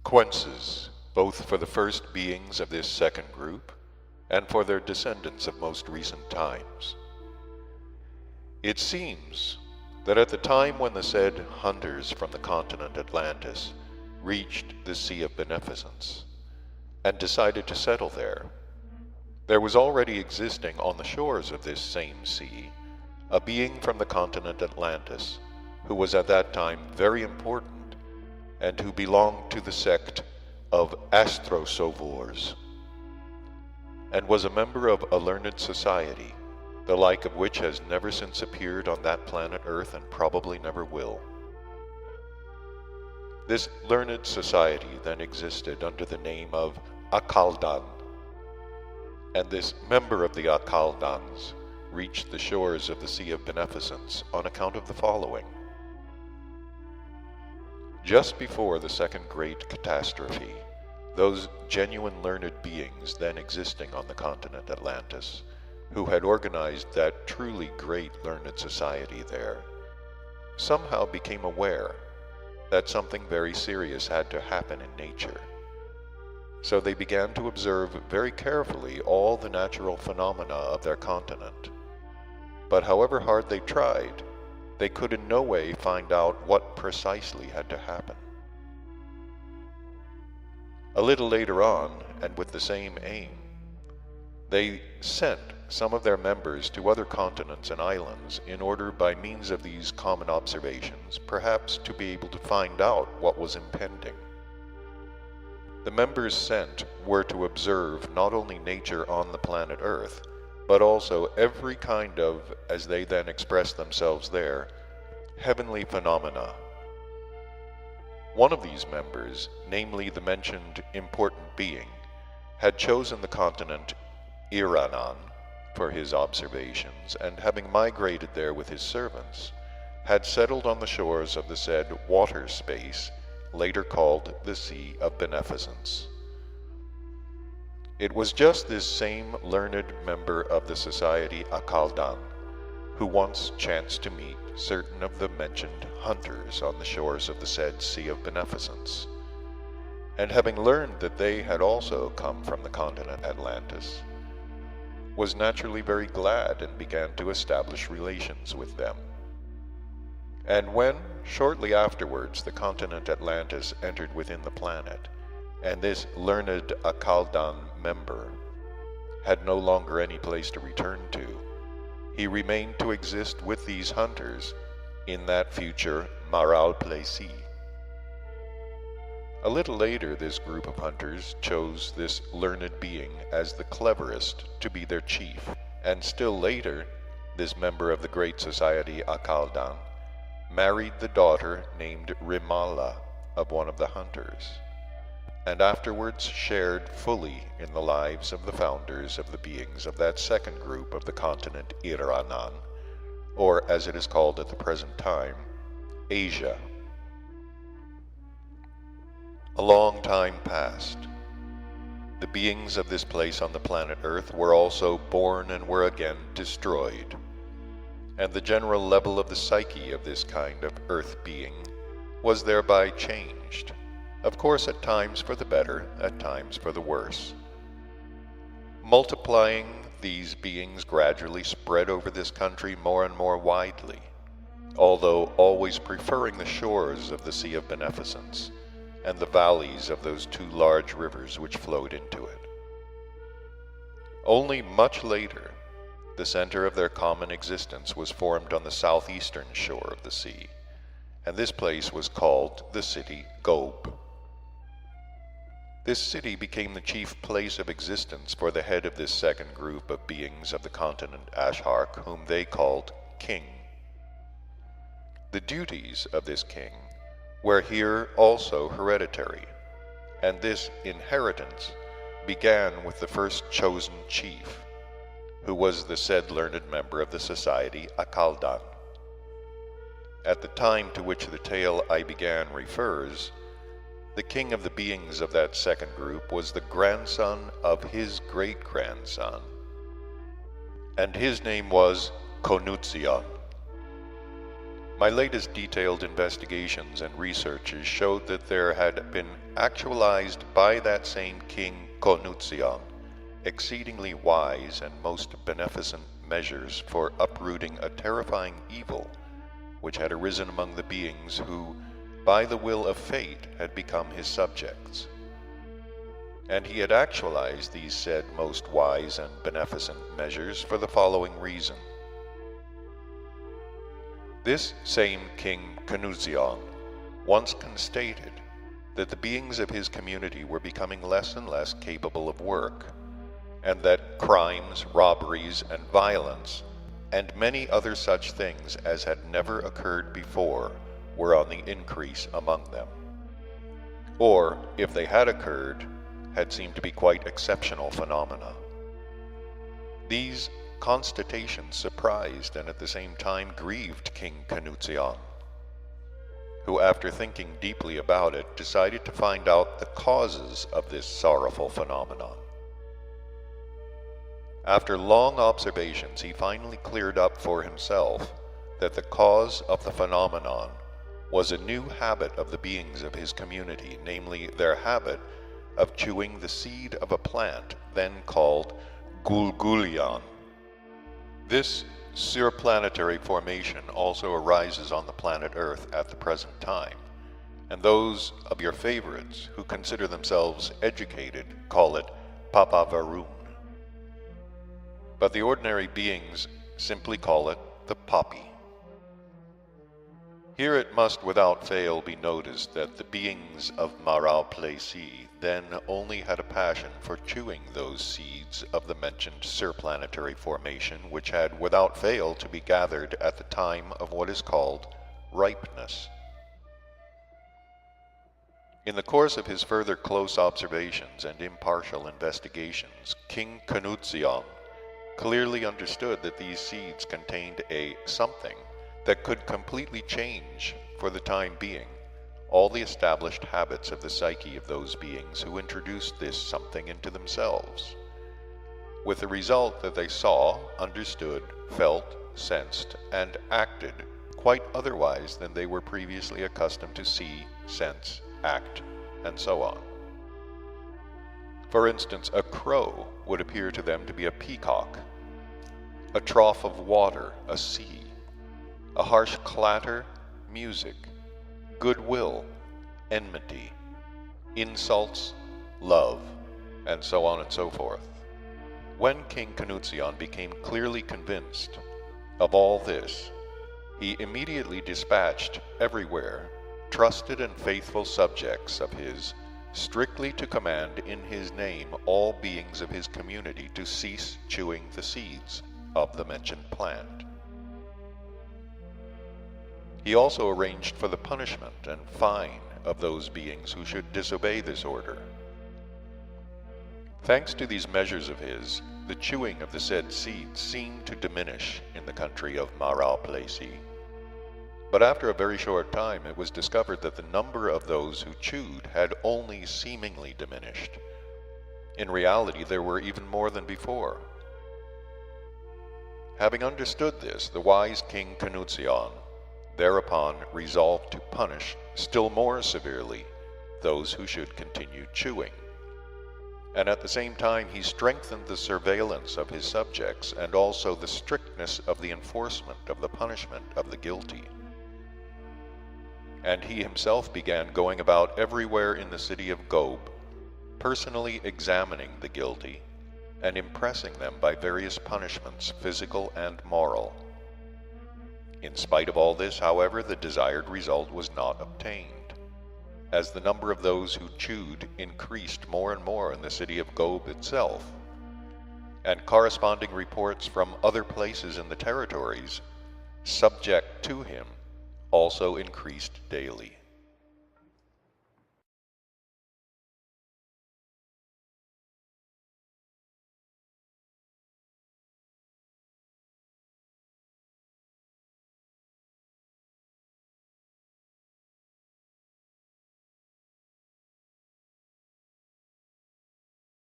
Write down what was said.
consequences, both for the first beings of this second group and for their descendants of most recent times. It seems that at the time when the said hunters from the continent Atlantis reached the Sea of Beneficence and decided to settle there, there was already existing on the shores of this same sea a being from the continent Atlantis who was at that time very important and who belonged to the sect of astrosauveurs, and was a member of a learned society, the like of which has never since appeared on that planet Earth and probably never will. This learned society then existed under the name of Akaldan, and this member of the Akaldans reached the shores of the Sea of Beneficence on account of the following. Just before the second great catastrophe, those genuine learned beings then existing on the continent Atlantis, who had organized that truly great learned society there, somehow became aware that something very serious had to happen in nature. So they began to observe very carefully all the natural phenomena of their continent. But however hard they tried, they could in no way find out what precisely had to happen. A little later on, and with the same aim, they sent some of their members to other continents and islands in order, by means of these common observations, perhaps to be able to find out what was impending. The members sent were to observe not only nature on the planet Earth, but also every kind of, as they then expressed themselves there, heavenly phenomena. One of these members, namely the mentioned important being, had chosen the continent Iranan for his observations, and having migrated there with his servants, had settled on the shores of the said water space, later called the Sea of Beneficence. It was just this same learned member of the society Akaldan who once chanced to meet certain of the mentioned hunters on the shores of the said Sea of Beneficence, and having learned that they had also come from the continent Atlantis, was naturally very glad and began to establish relations with them. And when, shortly afterwards, the continent Atlantis entered within the planet, and this learned Akaldan member had no longer any place to return to, he remained to exist with these hunters in that future Maral Plessis. A little later, this group of hunters chose this learned being as the cleverest to be their chief, and still later, this member of the great society Akaldan married the daughter named Rimala of one of the hunters, and afterwards shared fully in the lives of the founders of the beings of that second group of the continent Iranan, or as it is called at the present time, Asia. A long time passed. The beings of this place on the planet Earth were also born and were again destroyed, and the general level of the psyche of this kind of earth being was thereby changed, of course at times for the better, at times for the worse. Multiplying, these beings gradually spread over this country more and more widely, although always preferring the shores of the Sea of Beneficence and the valleys of those two large rivers which flowed into it. Only much later, the center of their common existence was formed on the southeastern shore of the sea, and this place was called the city Gob. This city became the chief place of existence for the head of this second group of beings of the continent Ashark, whom they called King. The duties of this king were here also hereditary, and this inheritance began with the first chosen chief, who was the said learned member of the society Akaldan. At the time to which the tale I began refers, the king of the beings of that second group was the grandson of his great-grandson, and his name was Konutzion. My latest detailed investigations and researches showed that there had been actualized by that same King Konutzion exceedingly wise and most beneficent measures for uprooting a terrifying evil which had arisen among the beings who, by the will of fate, had become his subjects. And he had actualized these said most wise and beneficent measures for the following reason. This same King Konutzion once constated that the beings of his community were becoming less and less capable of work, and that crimes, robberies, and violence, and many other such things as had never occurred before, were on the increase among them. Or, if they had occurred, had seemed to be quite exceptional phenomena. These constatations surprised and at the same time grieved King Konutzion, who, after thinking deeply about it, decided to find out the causes of this sorrowful phenomenon. After long observations, he finally cleared up for himself that the cause of the phenomenon was a new habit of the beings of his community, namely their habit of chewing the seed of a plant then called Gulgulian. This surplanetary formation also arises on the planet Earth at the present time, and those of your favorites who consider themselves educated call it Papa Varun. But the ordinary beings simply call it the poppy. Here it must without fail be noticed that the beings of Marau Plessis then only had a passion for chewing those seeds of the mentioned surplanetary formation which had without fail to be gathered at the time of what is called ripeness. In the course of his further close observations and impartial investigations, King Konutzion clearly understood that these seeds contained a something that could completely change, for the time being, all the established habits of the psyche of those beings who introduced this something into themselves, with the result that they saw, understood, felt, sensed, and acted quite otherwise than they were previously accustomed to see, sense, act, and so on. For instance, a crow would appear to them to be a peacock, a trough of water, a sea, a harsh clatter, music, goodwill, enmity, insults, love, and so on and so forth. When King Konutzion became clearly convinced of all this, he immediately dispatched everywhere trusted and faithful subjects of his, strictly to command in his name all beings of his community to cease chewing the seeds of the mentioned plant. He also arranged for the punishment and fine of those beings who should disobey this order. Thanks to these measures of his, the chewing of the said seeds seemed to diminish in the country of Marau Plessis. But after a very short time it was discovered that the number of those who chewed had only seemingly diminished. In reality, there were even more than before. Having understood this, the wise King Konutzion thereupon resolved to punish still more severely those who should continue chewing. And at the same time he strengthened the surveillance of his subjects and also the strictness of the enforcement of the punishment of the guilty. And he himself began going about everywhere in the city of Gob, personally examining the guilty and impressing them by various punishments, physical and moral. In spite of all this, however, the desired result was not obtained, as the number of those who chewed increased more and more in the city of Gob itself, and corresponding reports from other places in the territories subject to him also increased daily.